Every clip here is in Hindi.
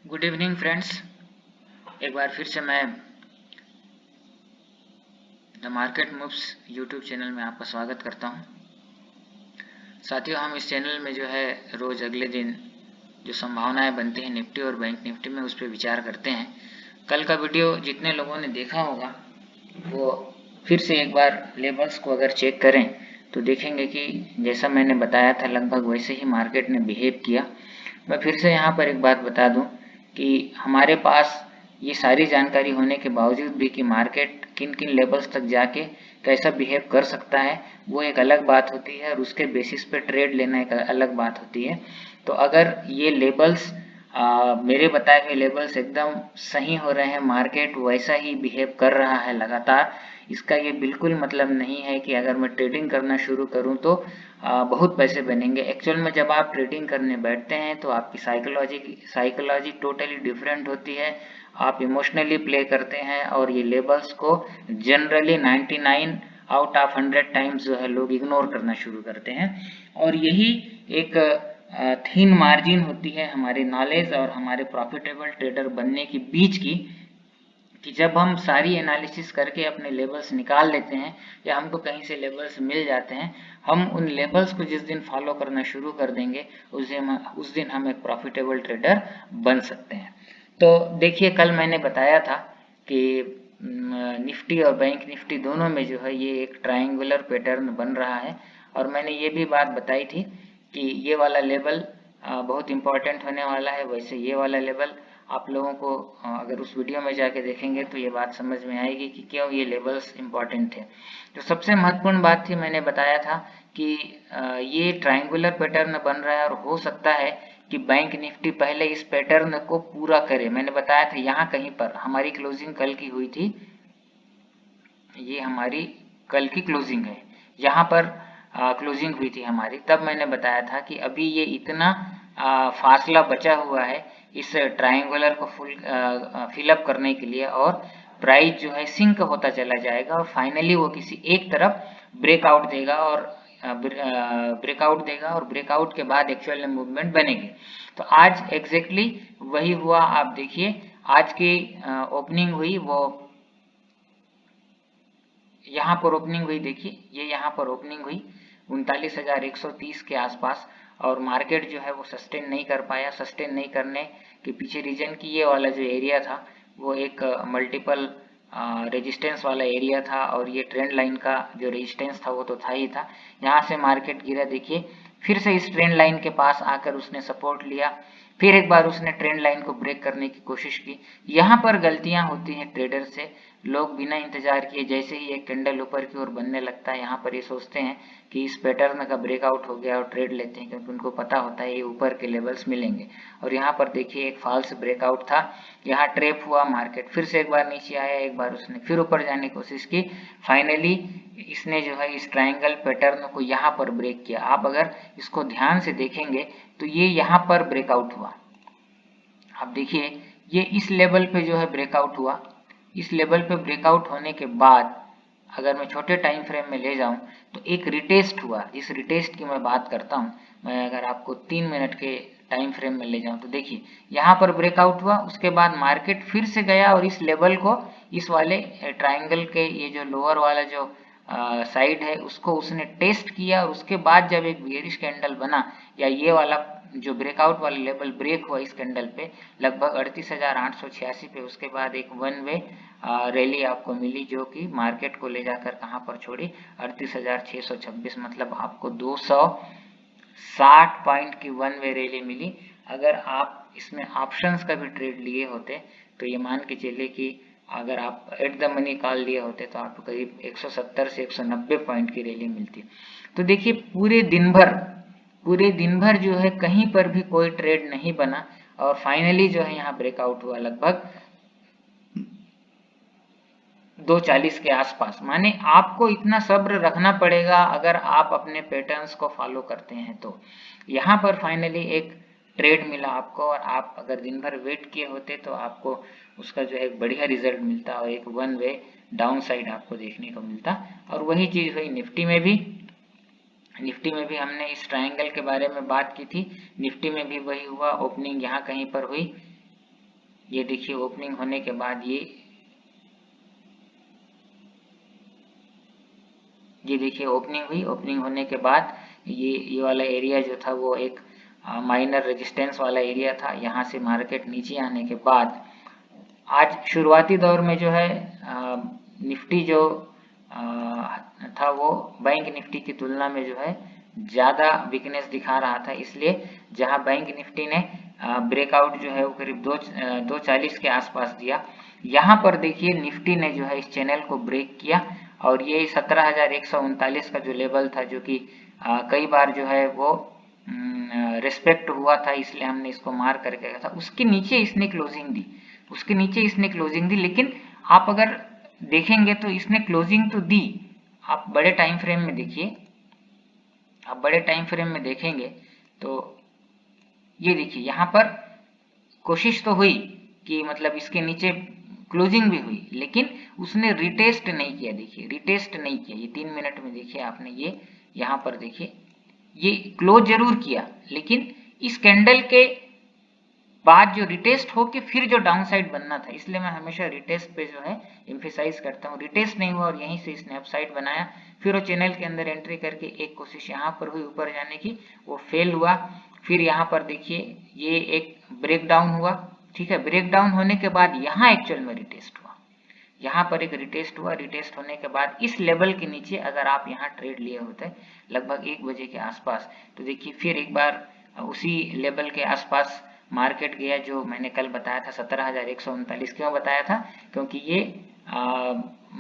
Good evening friends. एक बार फिर से मैं the market moves YouTube channel में आपका स्वागत करता हूं। साथियों, हम इस चैनल में जो है रोज़ अगले दिन जो संभावनाएं बनती हैं निफ्टी और बैंक निफ्टी में उस पर विचार करते हैं। कल का वीडियो जितने लोगों ने देखा होगा वो फिर से एक बार लेवल्स को अगर चेक करें तो देखेंगे कि जैसा मैंने बताया था लगभग वैसे ही मार्केट ने बिहेव किया। मैं फिर से यहाँ पर एक बात बता दूं कि हमारे पास ये सारी जानकारी होने के बावजूद भी कि मार्केट किन किन लेवल्स तक जाके कैसा बिहेव कर सकता है वो एक अलग बात होती है और उसके बेसिस पे ट्रेड लेना एक अलग बात होती है। तो अगर ये लेवल्स मेरे बताए हुए लेवल्स एकदम सही हो रहे हैं, मार्केट वैसा ही बिहेव कर रहा है लगातार, इसका ये बिल्कुल मतलब नहीं है कि अगर मैं ट्रेडिंग करना शुरू करूं तो बहुत पैसे बनेंगे। एक्चुअल में जब आप ट्रेडिंग करने बैठते हैं तो आपकी साइकोलॉजी टोटली डिफरेंट होती है। आप इमोशनली प्ले करते हैं और ये लेबल्स को जनरली 99 आउट ऑफ 100 टाइम्स जो है लोग इग्नोर करना शुरू करते हैं। और यही एक थीन मार्जिन होती है हमारे नॉलेज और हमारे प्रॉफिटेबल ट्रेडर बनने के बीच की, कि जब हम सारी एनालिसिस करके अपने लेवल्स निकाल लेते हैं या हमको कहीं से लेवल्स मिल जाते हैं, हम उन लेवल्स को जिस दिन फॉलो करना शुरू कर देंगे उस दिन हम एक प्रॉफिटेबल ट्रेडर बन सकते हैं। तो देखिए, कल मैंने बताया था कि निफ्टी और बैंक निफ्टी दोनों में जो है ये एक ट्रायंगुलर पैटर्न बन रहा है। और मैंने ये भी बात बताई थी कि ये वाला लेवल बहुत इंपॉर्टेंट होने वाला है। वैसे ये वाला लेवल आप लोगों को अगर उस वीडियो में जाके देखेंगे तो ये बात समझ में आएगी कि क्यों ये लेवल्स इंपॉर्टेंट थे। तो सबसे महत्वपूर्ण बात थी, मैंने बताया था कि ये ट्रायंगुलर पैटर्न बन रहा है और हो सकता है कि बैंक निफ्टी पहले इस पैटर्न को पूरा करे। मैंने बताया था यहाँ कहीं पर हमारी क्लोजिंग कल की हुई थी, ये हमारी कल की क्लोजिंग है, यहाँ पर क्लोजिंग हुई थी हमारी। तब मैंने बताया था कि अभी ये इतना फासला बचा हुआ है इस ट्रायंगुलर को फिलअप करने के लिए, और प्राइस जो है सिंक होता चला जाएगा और फाइनली वो किसी एक तरफ ब्रेकआउट देगा और ब्रेकआउट के बाद एक्चुअल में मूवमेंट बनेगी। तो आज एग्जैक्टली वही हुआ। आप देखिए, आज की ओपनिंग हुई वो यहाँ पर ओपनिंग हुई, देखिए ये यहाँ पर ओपनिंग हुई 39,130 के आसपास, और मार्केट जो है वो सस्टेन नहीं कर पाया। सस्टेन नहीं करने के पीछे रीजन की ये वाला जो एरिया था वो एक मल्टीपल रेजिस्टेंस वाला एरिया था, और ये ट्रेंड लाइन का जो रेजिस्टेंस था वो तो था ही था। यहाँ से मार्केट गिरा, देखिए फिर से इस ट्रेंड लाइन के पास आकर उसने सपोर्ट लिया, फिर एक बार उसने ट्रेंड लाइन को ब्रेक करने की कोशिश की। यहाँ पर गलतियां होती हैं ट्रेडर से, लोग बिना इंतजार किए जैसे ही एक कैंडल ऊपर की ओर बनने लगता है, यहाँ पर ये सोचते हैं कि इस पैटर्न का ब्रेकआउट हो गया और ट्रेड लेते हैं, क्योंकि उनको पता होता है ये ऊपर के लेवल्स मिलेंगे। और यहाँ पर देखिए एक फॉल्स ब्रेकआउट था, यहाँ ट्रैप हुआ, मार्केट फिर से एक बार नीचे आया, एक बार उसने फिर ऊपर जाने की कोशिश की, फाइनली इसने जो है इस ट्राइंगल पैटर्न को यहाँ पर ब्रेक किया। आप अगर इसको ध्यान से देखेंगे तो ये यहाँ पर ब्रेकआउट हुआ। आप देखिए ये इस लेवल पे जो है ब्रेकआउट हुआ। इस लेवल पे ब्रेकआउट होने के बाद अगर मैं छोटे टाइम फ्रेम में ले जाऊं तो एक रिटेस्ट हुआ, जिस रिटेस्ट की मैं बात करता हूं। मैं अगर आपको 3 मिनट के टाइम फ्रेम में ले जाऊं तो देखिए यहाँ पर ब्रेकआउट हुआ, उसके बाद मार्केट फिर से गया और इस लेवल को, इस वाले ट्राइंगल के ये जो लोअर वाला जो साइड है उसको उसने टेस्ट किया, और उसके बाद जब एक बियरिश कैंडल बना या ये वाला जो ब्रेकआउट वाला लेवल ब्रेक हुआ इस कैंडल पे लगभग 38,886 पे, उसके बाद एक वन वे रैली आपको मिली जो कि मार्केट को ले जाकर कहां पर छोड़ी 38,626, मतलब आपको 260 पॉइंट की वन वे रैली मिली। अगर आप इसमें ऑप्शंस का भी ट्रेड लिए होते तो ये मान के चलिए कि अगर आप एट द मनी कॉल लिए होते तो आपको करीब 170 से 190 पॉइंट की रैली मिलती। तो देखिए पूरे दिन भर जो है कहीं पर भी कोई ट्रेड नहीं बना, और फाइनली जो है यहाँ ब्रेकआउट हुआ लगभग 240 के आसपास। माने आपको इतना सब्र रखना पड़ेगा अगर आप अपने पैटर्न्स को फॉलो करते हैं तो। यहाँ पर फाइनली एक ट्रेड मिला आपको, और आप अगर दिन भर वेट किए होते तो आपको उसका जो है बढ़िया रिजल्ट मिलता और एक वन वे डाउन साइड आपको देखने को मिलता। और वही चीज हुई निफ्टी में भी। निफ्टी में भी हमने इस ट्रायंगल के बारे में बात की थी, निफ्टी में भी वही हुआ। ओपनिंग यहाँ कहीं पर हुई, ये देखिए ओपनिंग होने के बाद ये देखिए ओपनिंग हुई। ओपनिंग होने के बाद ये वाला एरिया जो था वो एक माइनर रेजिस्टेंस वाला एरिया था। यहाँ से मार्केट नीचे आने के बाद आज शुरुआती दौर में जो है निफ्टी जो था वो बैंक निफ्टी की तुलना में जो है ज़्यादा वीकनेस दिखा रहा था। इसलिए जहां बैंक निफ्टी ने ब्रेकआउट जो है वो करीब 240 के आसपास दिया, यहाँ पर देखिए निफ्टी ने जो है इस चैनल को ब्रेक किया और ये 17,139 का जो लेवल था, जो कि कई बार जो है वो रिस्पेक्ट हुआ था, इसलिए हमने इसको मार करके रखा था। उसके नीचे इसने क्लोजिंग दी, लेकिन आप अगर देखेंगे तो इसने क्लोजिंग तो दी। आप बड़े टाइम फ्रेम में देखेंगे तो ये देखिए यहाँ पर कोशिश तो हुई कि मतलब इसके नीचे क्लोजिंग भी हुई, लेकिन उसने रिटेस्ट नहीं किया। देखिए रिटेस्ट नहीं किया, ये 3 मिनट में देखिए आपने ये यहाँ पर देखिए ये क्लोज जरूर किया, लेकिन इस कैंडल के बाद जो रिटेस्ट हो के फिर जो डाउन साइड बनना था, इसलिए मैं हमेशा रिटेस्ट पे जो है एम्फेसाइज करता हूँ। रिटेस्ट नहीं हुआ और यहीं से इसने अपसाइड बनाया, फिर वो चैनल के अंदर एंट्री करके एक कोशिश यहाँ पर हुई ऊपर जाने की, वो फेल हुआ। फिर यहाँ पर देखिए ये एक ब्रेक डाउन हुआ, ठीक है। ब्रेक डाउन होने के बाद यहाँ एक्चुअल में रिटेस्ट हुआ, यहाँ पर एक रिटेस्ट हुआ। रिटेस्ट होने के बाद इस लेवल के नीचे अगर आप यहाँ ट्रेड लिए होते लगभग 1 बजे के आसपास, तो देखिए फिर एक बार उसी लेवल के आसपास मार्केट गया, जो मैंने कल बताया था 17,139। क्यों बताया था? क्योंकि ये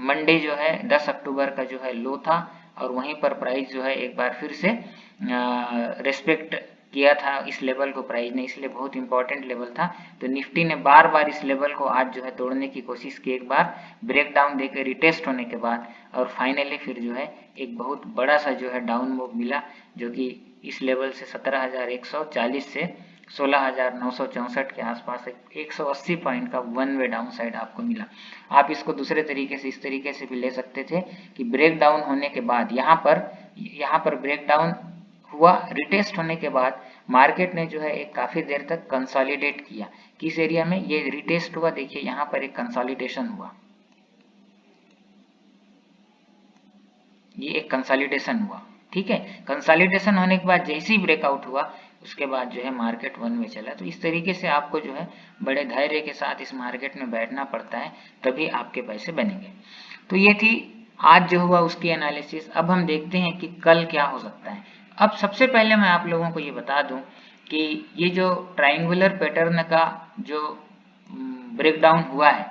मंडे जो है 10 अक्टूबर का जो है लो था और वहीं पर प्राइस जो है एक बार फिर से रेस्पेक्ट किया था इस लेवल को प्राइस ने, इसलिए बहुत इंपॉर्टेंट लेवल था। तो निफ्टी ने बार बार इस लेवल को आज जो है तोड़ने की कोशिश की, एक बार ब्रेक डाउन देकर रिटेस्ट होने के बाद, और फाइनली फिर जो है एक बहुत बड़ा सा जो है डाउन मूव मिला, जो कि इस लेवल से 17,140 से 16,964 के आसपास 180 पॉइंट का वन वे डाउन साइड आपको मिला। आप इसको दूसरे तरीके से इस तरीके से भी ले सकते थे कि ब्रेक डाउन होने के बाद यहाँ पर ब्रेक डाउन हुआ, रिटेस्ट होने के बाद मार्केट ने जो है एक काफी देर तक कंसोलिडेट किया। किस एरिया में? ये रिटेस्ट हुआ, देखिए यहाँ पर एक कंसोलिडेशन हुआ, ये एक कंसोलिडेशन हुआ, ठीक है। कंसोलिडेशन होने के बाद जैसे ही ब्रेकआउट हुआ उसके बाद जो है मार्केट वन में चला। तो इस तरीके से आपको जो है बड़े धैर्य के साथ इस मार्केट में बैठना पड़ता है, तभी आपके पैसे बनेंगे। तो ये थी आज जो हुआ उसकी एनालिसिस। अब हम देखते हैं कि कल क्या हो सकता है। अब सबसे पहले मैं आप लोगों को ये बता दूं कि ये जो ट्रायंगुलर पैटर्न का जो ब्रेकडाउन हुआ है,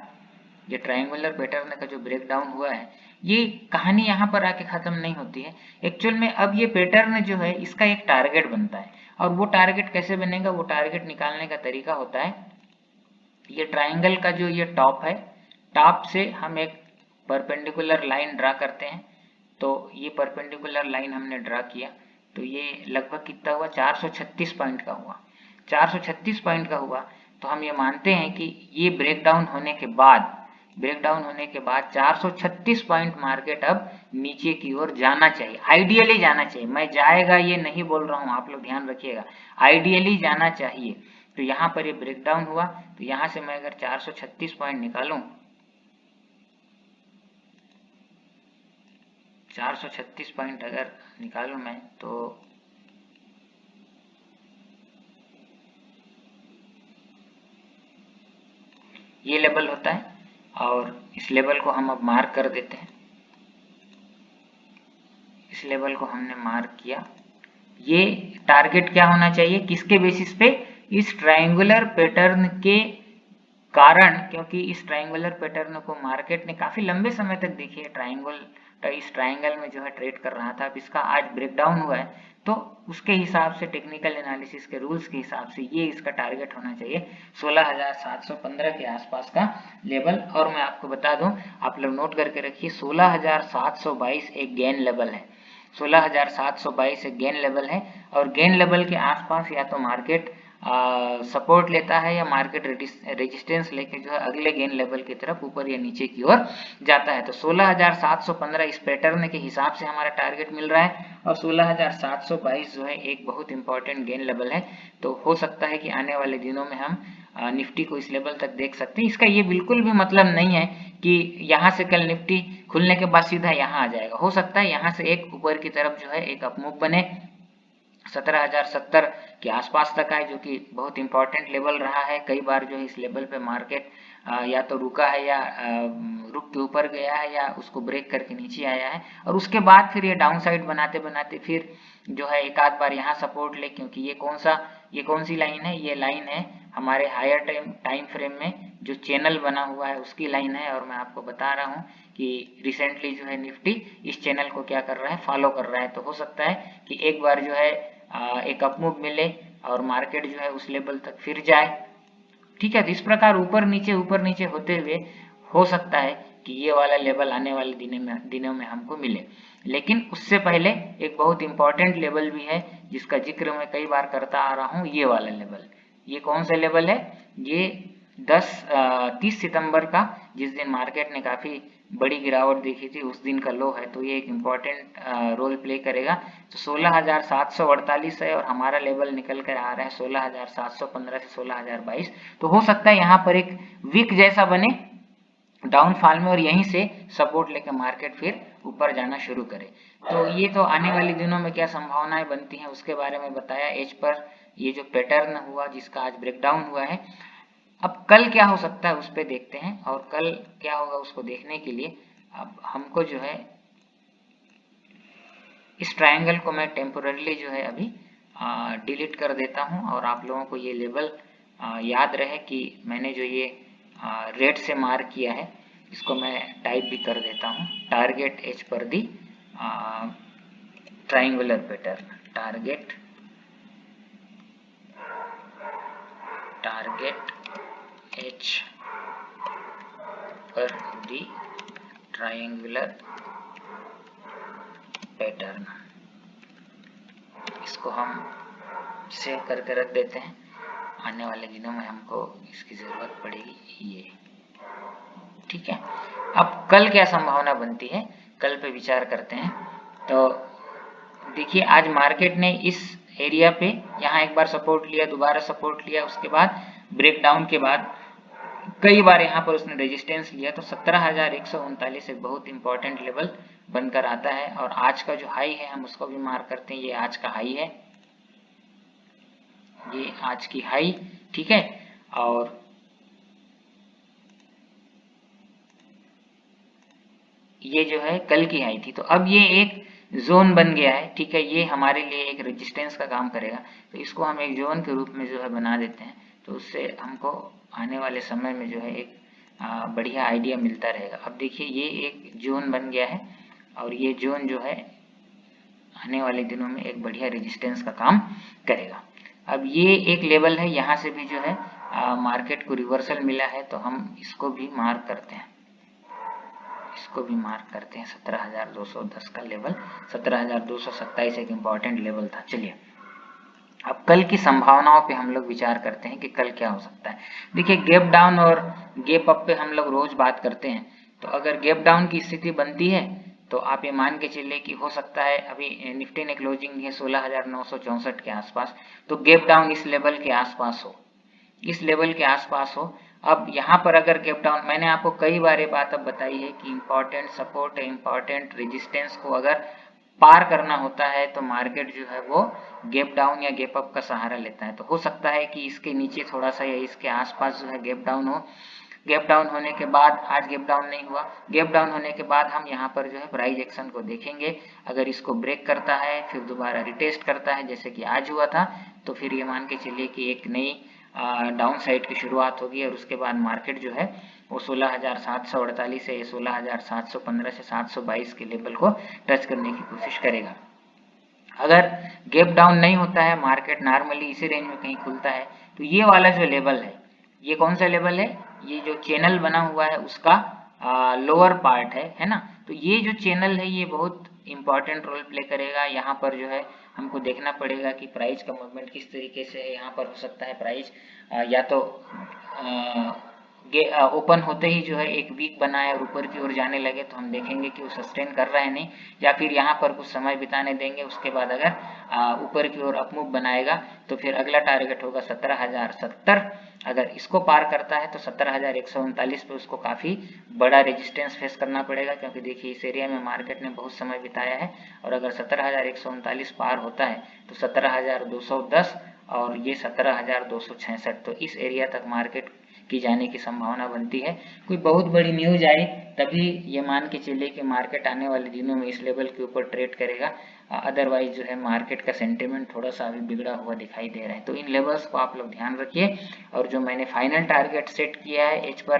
ये ट्रायंगुलर पैटर्न का जो ब्रेकडाउन हुआ है, ये कहानी यहाँ पर आके खत्म नहीं होती है। एक्चुअल में अब ये पैटर्न जो है इसका एक टारगेट बनता है, और वो टारगेट कैसे बनेगा, वो टारगेट निकालने का तरीका होता है, ये ट्रायंगल का जो ये टॉप है, टॉप से हम एक परपेंडिकुलर लाइन ड्रा करते हैं। तो ये परपेंडिकुलर लाइन हमने ड्रा किया, तो ये लगभग कितना हुआ? 436 पॉइंट का हुआ। 436 पॉइंट का हुआ, तो हम ये मानते हैं कि ये ब्रेकडाउन होने के बाद 436 पॉइंट मार्केट अब नीचे की ओर जाना चाहिए, आइडियली जाना चाहिए। मैं जाएगा ये नहीं बोल रहा हूँ, आप लोग ध्यान रखिएगा, आइडियली जाना चाहिए। तो यहाँ पर ये ब्रेकडाउन हुआ, तो यहाँ से मैं अगर 436 पॉइंट निकालूं, 436 पॉइंट अगर निकालूं मैं, तो ये लेवल होता है, और इस लेवल को हम अब मार्क कर देते हैं। इस लेवल को हमने मार्क किया। ये टारगेट क्या होना चाहिए? किसके बेसिस पे? इस ट्रायंगुलर पैटर्न के कारण, क्योंकि इस ट्रायंगुलर पैटर्न को मार्केट ने काफी लंबे समय तक देखिए इस ट्रायंगल में जो है ट्रेड कर रहा था। अब इसका आज ब्रेकडाउन हुआ है, तो उसके हिसाब से टेक्निकल एनालिसिस के रूल्स के हिसाब से ये इसका टारगेट होना चाहिए 16,715 के आसपास का लेवल। और मैं आपको बता दूं, आप लोग नोट करके रखिए, 16,722 एक गेन लेवल है। 16,722 एक गेन लेवल है, और गेन लेवल के आसपास या तो मार्केट सपोर्ट लेता है या मार्केट रेजिस्टेंस लेके जो है अगले गेन लेवल की तरफ ऊपर या नीचे की ओर जाता है। तो 16,715 इस पैटर्न के हिसाब से हमारा टारगेट मिल रहा है, और 16,722 जो है एक बहुत इंपॉर्टेंट गेन लेवल है। तो हो सकता है कि आने वाले दिनों में हम निफ्टी को इस लेवल तक देख सकते हैं। इसका ये बिल्कुल भी मतलब नहीं है कि यहाँ से कल निफ्टी खुलने के बाद सीधा यहाँ आ जाएगा। हो सकता है यहाँ से एक ऊपर की तरफ जो है एक अपमूव बने, 17,070 के आसपास तक आए, जो कि बहुत इंपॉर्टेंट लेवल रहा है। कई बार जो है इस लेवल पे मार्केट या तो रुका है या रुक के ऊपर गया है या उसको ब्रेक करके नीचे आया है, और उसके बाद फिर ये डाउन साइड बनाते बनाते फिर जो है एक आध बार यहाँ सपोर्ट ले, क्योंकि ये कौन सी लाइन है, ये लाइन है हमारे हायर टाइम फ्रेम में जो चैनल बना हुआ है उसकी लाइन है। और मैं आपको बता रहा हूँ कि रिसेंटली जो है निफ्टी इस चैनल को क्या कर रहा है, फॉलो कर रहा है। तो हो सकता है कि एक बार जो है एक अपमूव मिले और मार्केट जो है उस लेवल तक फिर जाए। ठीक है, तो इस प्रकार ऊपर नीचे होते हुए हो सकता है कि ये वाला लेवल आने वाले दिनों में हमको मिले। लेकिन उससे पहले एक बहुत इंपॉर्टेंट लेवल भी है जिसका जिक्र मैं कई बार करता आ रहा हूँ, ये वाला लेवल। ये कौन सा लेवल है? ये 30 सितंबर का, जिस दिन मार्केट ने काफी बड़ी गिरावट देखी थी, उस दिन का लो है। तो ये एक इम्पॉर्टेंट रोल प्ले करेगा। तो 16,748 है और हमारा लेवल निकल कर आ रहा है 16,715 से 16,022। तो हो सकता है यहाँ पर एक वीक जैसा बने डाउनफॉल में और यहीं से सपोर्ट लेकर मार्केट फिर ऊपर जाना शुरू करे। तो ये तो आने वाले दिनों में क्या संभावनाएं बनती हैं उसके बारे में बताया। एज पर ये जो पैटर्न हुआ जिसका आज ब्रेकडाउन हुआ है, अब कल क्या हो सकता है उस पर देखते हैं। और कल क्या होगा उसको देखने के लिए अब हमको जो है इस ट्रायंगल को मैं टेम्पोररीली जो है अभी डिलीट कर देता हूं, और आप लोगों को ये लेवल याद रहे कि मैंने जो ये रेड से मार्क किया है इसको मैं टाइप भी कर देता हूं। टारगेट एज पर the triangular pattern, target edge पर दी ट्रायंगुलर पैटर्न। इसको हम सेव करके रख देते हैं, आने वाले दिनों में हमको इसकी जरूरत पड़ेगी ये। ठीक है, अब कल क्या संभावना बनती है, कल पे विचार करते हैं। तो देखिए आज मार्केट ने इस एरिया पे यहाँ एक बार सपोर्ट लिया, दोबारा सपोर्ट लिया, उसके बाद ब्रेकडाउन के बाद कई बार यहाँ पर उसने रेजिस्टेंस लिया। तो 17,139 एक बहुत इंपॉर्टेंट लेवल बनकर आता है। और आज का जो हाई है हम उसको भी मार्क करते हैं, ये आज का हाई है, ये आज की हाई। ठीक है, और ये जो है कल की हाई थी। तो अब ये एक जोन बन गया है। ठीक है, ये हमारे लिए एक रेजिस्टेंस का काम करेगा। तो इसको हम एक जोन के रूप में जो है बना देते हैं, तो उससे हमको आने वाले समय में जो है एक बढ़िया आइडिया मिलता रहेगा। अब देखिए ये एक जोन बन गया है और ये जोन जो है आने वाले दिनों में एक बढ़िया रेजिस्टेंस का काम करेगा। अब ये एक लेवल है, यहाँ से भी जो है मार्केट को रिवर्सल मिला है, तो हम इसको भी मार्क करते हैं, 17,210 का लेवल। 17,227 एक इम्पॉर्टेंट लेवल था। चलिए अब कल की संभावनाओं पे हम लोग विचार करते हैं कि कल क्या हो सकता है। देखिए गैप डाउन और गैप अप पे हम लोग रोज बात करते हैं। तो अगर गैप डाउन की स्थिति बनती है तो आप ये मान के चलिए कि हो सकता है, अभी निफ्टी ने क्लोजिंग है 16,964 के आसपास, तो गैप डाउन इस लेवल के आसपास हो, इस लेवल के आसपास हो। अब यहाँ पर अगर गैप डाउन, मैंने आपको कई बार ये बात अब बताई है कि इंपॉर्टेंट सपोर्ट, इंपॉर्टेंट रेजिस्टेंस को अगर पार करना होता है तो मार्केट जो है वो गैप डाउन या गैप अप का सहारा लेता है। तो हो सकता है कि इसके नीचे थोड़ा सा या इसके आसपास जो है गैप डाउन हो। गैप डाउन होने के बाद, आज गैप डाउन नहीं हुआ, गैप डाउन होने के बाद हम यहाँ पर जो है प्राइस एक्शन को देखेंगे। अगर इसको ब्रेक करता है फिर दोबारा रिटेस्ट करता है जैसे कि आज हुआ था, तो फिर ये मान के चलिए कि एक नई डाउन साइड की शुरुआत होगी और उसके बाद मार्केट जो है वो 16,748 से 16,715 से 722 के लेवल को टच करने की कोशिश करेगा। अगर गैप डाउन नहीं होता है, मार्केट नॉर्मली इसी रेंज में कहीं खुलता है, तो ये वाला जो लेवल है, ये कौन सा लेवल है, ये जो चैनल बना हुआ है उसका लोअर पार्ट है ना। तो ये जो चैनल है ये बहुत इंपॉर्टेंट रोल प्ले करेगा। यहाँ पर जो है हमको देखना पड़ेगा कि प्राइस का मूवमेंट किस तरीके से है। यहाँ पर हो सकता है प्राइस या तो ओपन होते ही जो है एक वीक बनाए और ऊपर की ओर जाने लगे तो हम देखेंगे कि वो सस्टेन कर रहा है नहीं, या फिर यहाँ पर कुछ समय बिताने देंगे, उसके बाद अगर ऊपर की ओर अपमूव बनाएगा तो फिर अगला टारगेट होगा 17,070। अगर इसको पार करता है तो 17,139 पे उसको काफ़ी बड़ा रेजिस्टेंस फेस करना पड़ेगा, क्योंकि देखिए इस एरिया में मार्केट ने बहुत समय बिताया है। और अगर 17,139 पार होता है तो 17,210 और ये 17,266, तो इस एरिया तक मार्केट की जाने की संभावना बनती है। कोई बहुत बड़ी न्यूज आई तभी ये मान के चले कि मार्केट आने वाले दिनों में इस लेवल के ऊपर ट्रेड करेगा, अदरवाइज जो है मार्केट का सेंटिमेंट थोड़ा सा अभी बिगड़ा हुआ दिखाई दे रहा है। तो इन लेवल्स को आप लोग ध्यान रखिए। और जो मैंने फाइनल टारगेट सेट किया है एच पर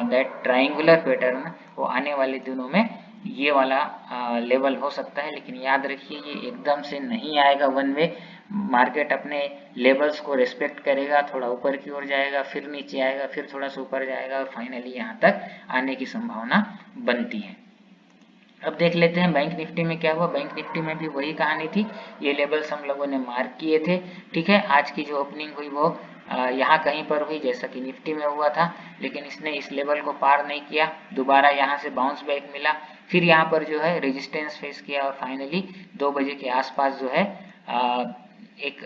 दैट ट्राइंगुलर पैटर्न, वो आने वाले दिनों में ये वाला लेवल हो सकता है, लेकिन याद रखिए ये एकदम से नहीं आएगा वन वे। मार्केट अपने लेवल्स को रिस्पेक्ट करेगा, थोड़ा ऊपर की ओर जाएगा, फिर नीचे आएगा, फिर थोड़ा सा ऊपर जाएगा और फाइनली यहाँ तक आने की संभावना बनती है। अब देख लेते हैं बैंक निफ्टी में क्या हुआ। बैंक निफ्टी में भी वही कहानी थी, ये लेवल्स हम लोगों ने मार्क किए थे। ठीक है, आज की जो ओपनिंग हुई वो यहाँ कहीं पर हुई जैसा कि निफ्टी में हुआ था, लेकिन इसने इस लेवल को पार नहीं किया। दोबारा यहाँ से बाउंस बैक मिला, फिर यहाँ पर जो है रेजिस्टेंस फेस किया और फाइनली 2 बजे के आसपास जो है एक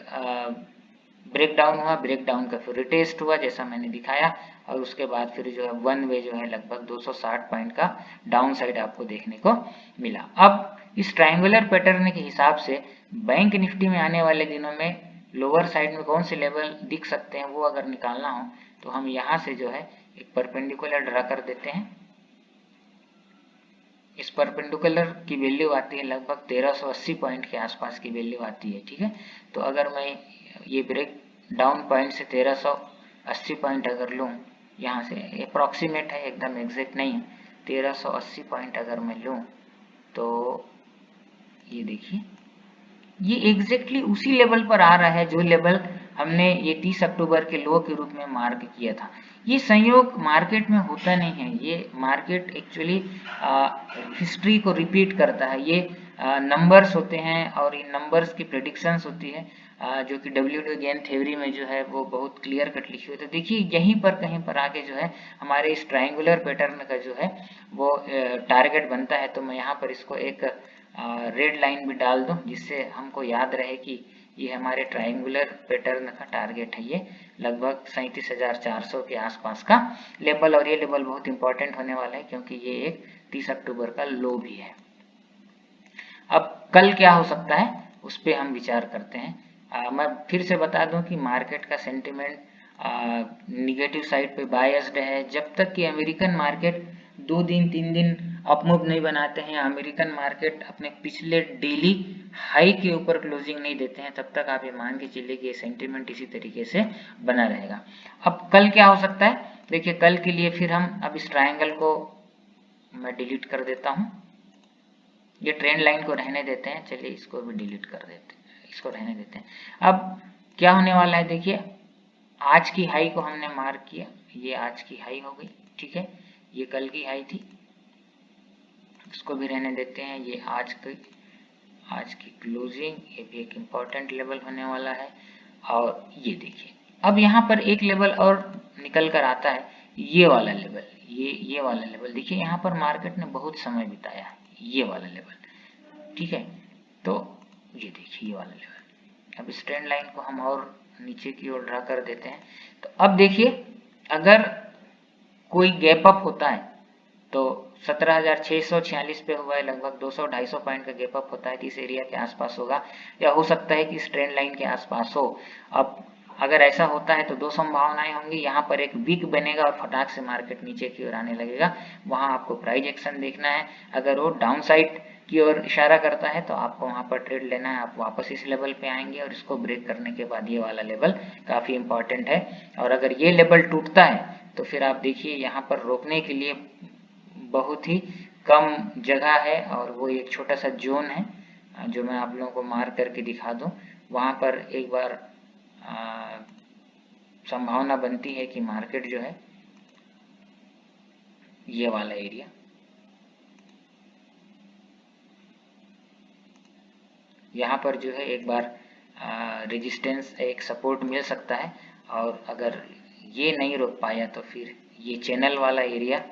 ब्रेकडाउन हुआ। ब्रेकडाउन का फिर रिटेस्ट हुआ जैसा मैंने दिखाया, और उसके बाद फिर जो है वन वे जो है लगभग 260 पॉइंट का डाउन साइड आपको देखने को मिला। अब इस ट्रायंगुलर पैटर्न के हिसाब से बैंक निफ्टी में आने वाले दिनों में लोअर साइड में कौन से लेवल दिख सकते हैं वो अगर निकालना हो तो हम यहाँ से जो है एक परपेंडिकुलर ड्रा कर देते हैं। इस परपेंडिकुलर की वैल्यू आती है लगभग 1380 पॉइंट के आसपास की वैल्यू आती है। ठीक है, तो अगर मैं ये ब्रेक डाउन पॉइंट से 1380 पॉइंट अगर लूँ, यहाँ से अप्रॉक्सीमेट है, एकदम एग्जैक्ट नहीं है, 1380 पॉइंट अगर मैं लूँ तो ये देखिए ये एग्जैक्टली उसी लेवल पर आ रहा है जो लेवल हमने ये 30 अक्टूबर के लो के रूप में मार्क किया था। ये संयोग मार्केट में होता नहीं है, ये मार्केट एक्चुअली हिस्ट्री को रिपीट करता है। ये नंबर्स होते हैं और इन नंबर्स की प्रेडिक्शंस होती है, जो कि डब्ल्यू गेन थ्योरी में जो है वो बहुत क्लियर कट लिखी हुई है। तो देखिए यहीं पर कहीं पर आके जो है हमारे इस ट्रायंगुलर पैटर्न का जो है वो टारगेट बनता है। तो मैं यहाँ पर इसको एक रेड लाइन भी डाल दूं जिससे हमको याद रहे कि ये हमारे ट्रायंगुलर पैटर्न का टारगेट है। ये लगभग 37,400 के आसपास का लेवल, और ये लेवल बहुत इंपॉर्टेंट होने वाला है क्योंकि ये एक 30 अक्टूबर का लो भी है। अब कल क्या हो सकता है उस पर हम विचार करते हैं। मैं फिर से बता दूं कि मार्केट का सेंटिमेंट निगेटिव साइड पे बायस्ड है। जब तक कि अमेरिकन मार्केट 2 दिन 3 दिन अपमूव नहीं बनाते हैं, अमेरिकन मार्केट अपने पिछले डेली हाई के ऊपर क्लोजिंग नहीं देते हैं, तब तक आप ये मान के चलिए कि ये सेंटिमेंट इसी तरीके से बना रहेगा। अब कल क्या हो सकता है, देखिए कल के लिए फिर हम अब इस ट्रायंगल को मैं डिलीट कर देता हूँ। ये ट्रेंड लाइन को रहने देते हैं, चलिए इसको भी डिलीट कर देते हैं, इसको रहने देते हैं। अब क्या होने वाला है, देखिए आज की हाई को हमने मार्क किया, ये आज की हाई हो गई। ठीक है, ये कल की हाई थी, इसको भी रहने देते हैं। ये आज की क्लोजिंग, ये भी एक इम्पॉर्टेंट लेवल होने वाला है। और ये देखिए अब यहाँ पर एक लेवल और निकल कर आता है, ये वाला लेवल, ये वाला लेवल। देखिए यहाँ पर मार्केट ने बहुत समय बिताया है, ये वाला लेवल। ठीक है, तो ये देखिए ये वाला लेवल। अब इस ट्रेंड लाइन को हम और नीचे की ओर ड्रा कर देते हैं। तो अब देखिए अगर कोई गैप अप होता है तो 17,646 पे हुआ है, लगभग 200-250 पॉइंट का गैप अप होता है, तो इस एरिया के आसपास होगा, या हो सकता है कि इस ट्रेंड लाइन के आसपास हो। अब अगर ऐसा होता है तो दो संभावनाएं होंगी, यहाँ पर एक वीक बनेगा और फटाक से मार्केट नीचे की ओर आने लगेगा, वहां आपको प्राइस एक्शन देखना है। अगर वो डाउन साइड की ओर इशारा करता है तो आपको वहां पर ट्रेड लेना है, आप वापस इस लेवल पे आएंगे और इसको ब्रेक करने के बाद ये वाला लेवल काफी इंपॉर्टेंट है। और अगर ये लेवल टूटता है तो फिर आप देखिए यहाँ पर रोकने के लिए बहुत ही कम जगह है, और वो एक छोटा सा जोन है जो मैं आप लोगों को मार्क करके दिखा दूं। वहां पर एक बार संभावना बनती है कि मार्केट जो है ये वाला एरिया, यहाँ पर जो है एक बार रेजिस्टेंस, एक सपोर्ट मिल सकता है। और अगर ये नहीं रोक पाया तो फिर ये चैनल वाला एरिया,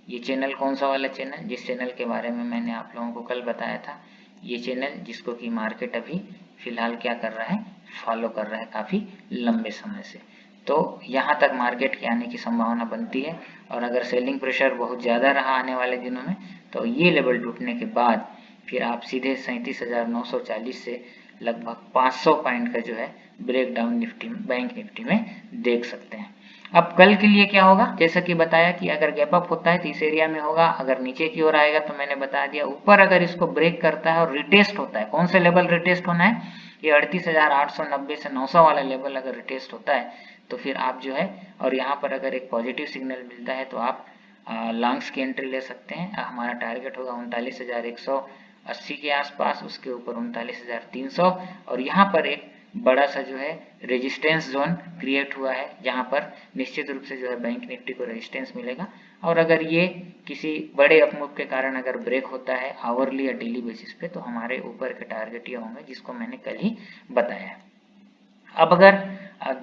ये चैनल कौन सा वाला चैनल, जिस चैनल के बारे में मैंने आप लोगों को कल बताया था, ये चैनल जिसको कि मार्केट अभी फिलहाल क्या कर रहा है, फॉलो कर रहा है काफ़ी लंबे समय से। तो यहाँ तक मार्केट के आने की संभावना बनती है, और अगर सेलिंग प्रेशर बहुत ज़्यादा रहा आने वाले दिनों में तो ये लेवल टूटने के बाद फिर आप सीधे 37,940 से लगभग 500 पॉइंट का जो है ब्रेक डाउन निफ्टी में, बैंक निफ्टी में देख सकते हैं। अब कल के लिए क्या होगा, जैसा कि बताया कि अगर गैप अप होता है तो इस एरिया में होगा, अगर नीचे की ओर आएगा तो मैंने बता दिया, ऊपर अगर इसको ब्रेक करता है और रिटेस्ट होता है, कौन से लेवल रिटेस्ट होना है, ये 38,890 से 900 वाला लेवल अगर रिटेस्ट होता है तो फिर आप जो है, और यहाँ पर अगर एक पॉजिटिव सिग्नल मिलता है तो आप लॉन्ग्स की एंट्री ले सकते हैं। हमारा टारगेट होगा 39,180 के आसपास, उसके ऊपर 39,300, और यहाँ पर एक बड़ा सा जो है रेजिस्टेंस जोन क्रिएट हुआ है, जहां पर निश्चित रूप से जो है बैंक निफ्टी को रेजिस्टेंस मिलेगा। और अगर ये किसी बड़े अपमूव के कारण अगर ब्रेक होता है आवरली या डेली बेसिस पे, तो हमारे ऊपर के टारगेट ये होंगे जिसको मैंने कल ही बताया। अब अगर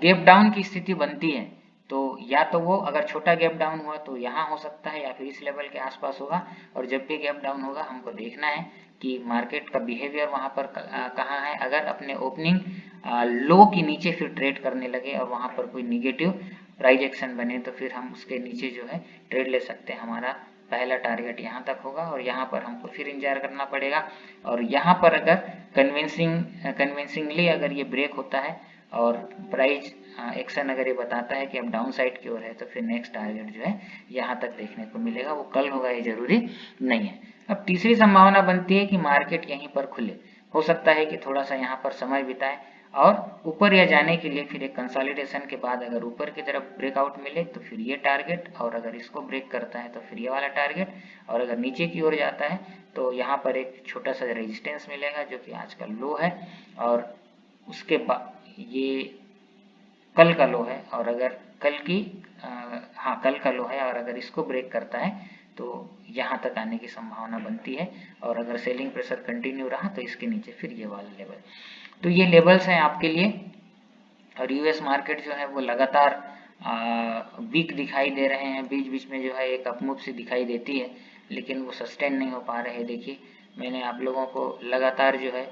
गैप डाउन की स्थिति बनती है तो या तो वो अगर छोटा गैप डाउन हुआ तो यहाँ हो सकता है या फिर इस लेवल के आसपास होगा, और जब भी गैप डाउन होगा हमको देखना है कि मार्केट का बिहेवियर वहाँ पर कहाँ है। अगर अपने ओपनिंग लो के नीचे फिर ट्रेड करने लगे और वहाँ पर कोई निगेटिव प्राइस एक्शन बने तो फिर हम उसके नीचे जो है ट्रेड ले सकते हैं। हमारा पहला टारगेट यहाँ तक होगा और यहाँ पर हमको फिर इंतजार करना पड़ेगा, और यहाँ पर अगर कन्विंसिंगली अगर ये ब्रेक होता है और प्राइस एक्शन अगर ये बताता है कि अब डाउन साइड की ओर है तो फिर नेक्स्ट टारगेट जो है यहाँ तक देखने को मिलेगा। वो कल होगा ये जरूरी नहीं है। अब तीसरी संभावना बनती है कि मार्केट यहीं पर खुले, हो सकता है कि थोड़ा सा यहाँ पर समय बिताए और ऊपर या जाने के लिए फिर एक कंसोलिडेशन के बाद अगर ऊपर की तरफ ब्रेकआउट मिले तो फिर ये टारगेट, और अगर इसको ब्रेक करता है तो फिर ये वाला टारगेट, और अगर नीचे की ओर जाता है तो यहाँ पर एक छोटा सा रेजिस्टेंस मिलेगा जो कि आज का लो है, और उसके बाद ये कल का लो है, और अगर कल का लो है, और अगर इसको ब्रेक करता है तो यहाँ तक आने की संभावना बनती है, और अगर सेलिंग प्रेशर कंटिन्यू रहा तो इसके नीचे फिर ये वाला लेवल। तो ये लेवल्स हैं आपके लिए। और यूएस मार्केट जो है वो लगातार वीक दिखाई दे रहे हैं, बीच बीच में जो है एक अपमूव सी दिखाई देती है, लेकिन वो सस्टेन नहीं हो पा रहे। देखिए मैंने आप लोगों को लगातार जो है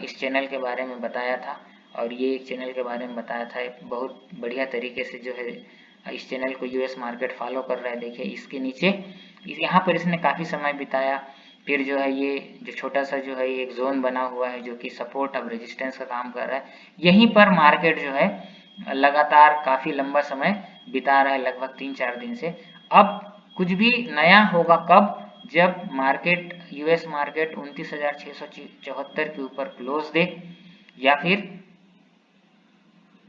इस चैनल के बारे में बताया था, और ये एक चैनल के बारे में बताया था, बहुत बढ़िया तरीके से जो है इस चैनल को यूएस मार्केट फॉलो कर रहा है। देखिए इसके नीचे यहाँ पर इसने काफ़ी समय बिताया, फिर जो है ये जो छोटा सा जो है ये एक जोन बना हुआ है जो कि सपोर्ट अब रेजिस्टेंस का काम कर रहा है, यहीं पर मार्केट जो है लगातार काफ़ी लंबा समय बिता रहा है, लगभग 3-4 दिन से। अब कुछ भी नया होगा कब, जब मार्केट यूएस मार्केट 29,674 के ऊपर क्लोज दे या फिर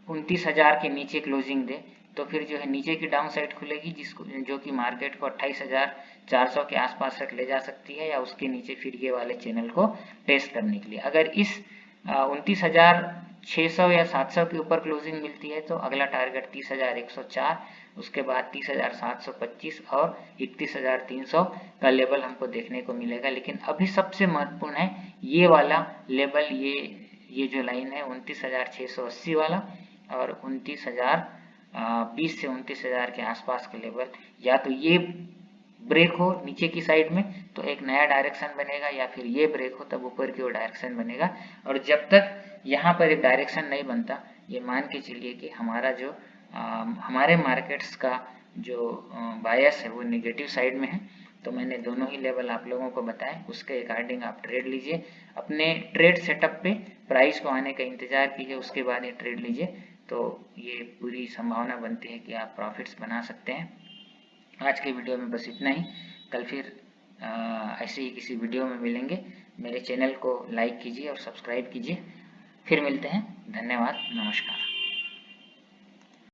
29,000 के नीचे क्लोजिंग दे, तो फिर जो है नीचे की डाउन साइड खुलेगी जिसको जो कि मार्केट को 28,400 के आसपास तक ले जा सकती है, या उसके नीचे फिर ये वाले चैनल को टेस्ट करने के लिए। अगर इस 29,600 या 700 के ऊपर क्लोजिंग मिलती है तो अगला टारगेट 30,104, उसके बाद 30,725 और 31,300 का लेवल हमको देखने को मिलेगा। लेकिन अभी सबसे महत्वपूर्ण है ये वाला लेवल, ये जो लाइन है 29,680 वाला और 20 से 29,000 के आसपास के लेवल, या तो ये ब्रेक हो नीचे की साइड में तो एक नया डायरेक्शन बनेगा, या फिर ये ब्रेक हो तब ऊपर की ओर डायरेक्शन बनेगा। और जब तक यहाँ पर एक डायरेक्शन नहीं बनता, ये मान के चलिए कि हमारा जो हमारे मार्केट्स का जो बायस है वो नेगेटिव साइड में है। तो मैंने दोनों ही लेवल आप लोगों को बताए, उसके अकॉर्डिंग आप ट्रेड लीजिए, अपने ट्रेड सेटअप पे प्राइस को आने का इंतजार कीजिए, उसके बाद ये ट्रेड लीजिए, तो ये पूरी संभावना बनती है कि आप प्रॉफिट्स बना सकते हैं। आज के वीडियो में बस इतना ही, कल फिर ऐसे ही किसी वीडियो में मिलेंगे। मेरे चैनल को लाइक कीजिए और सब्सक्राइब कीजिए। फिर मिलते हैं, धन्यवाद, नमस्कार।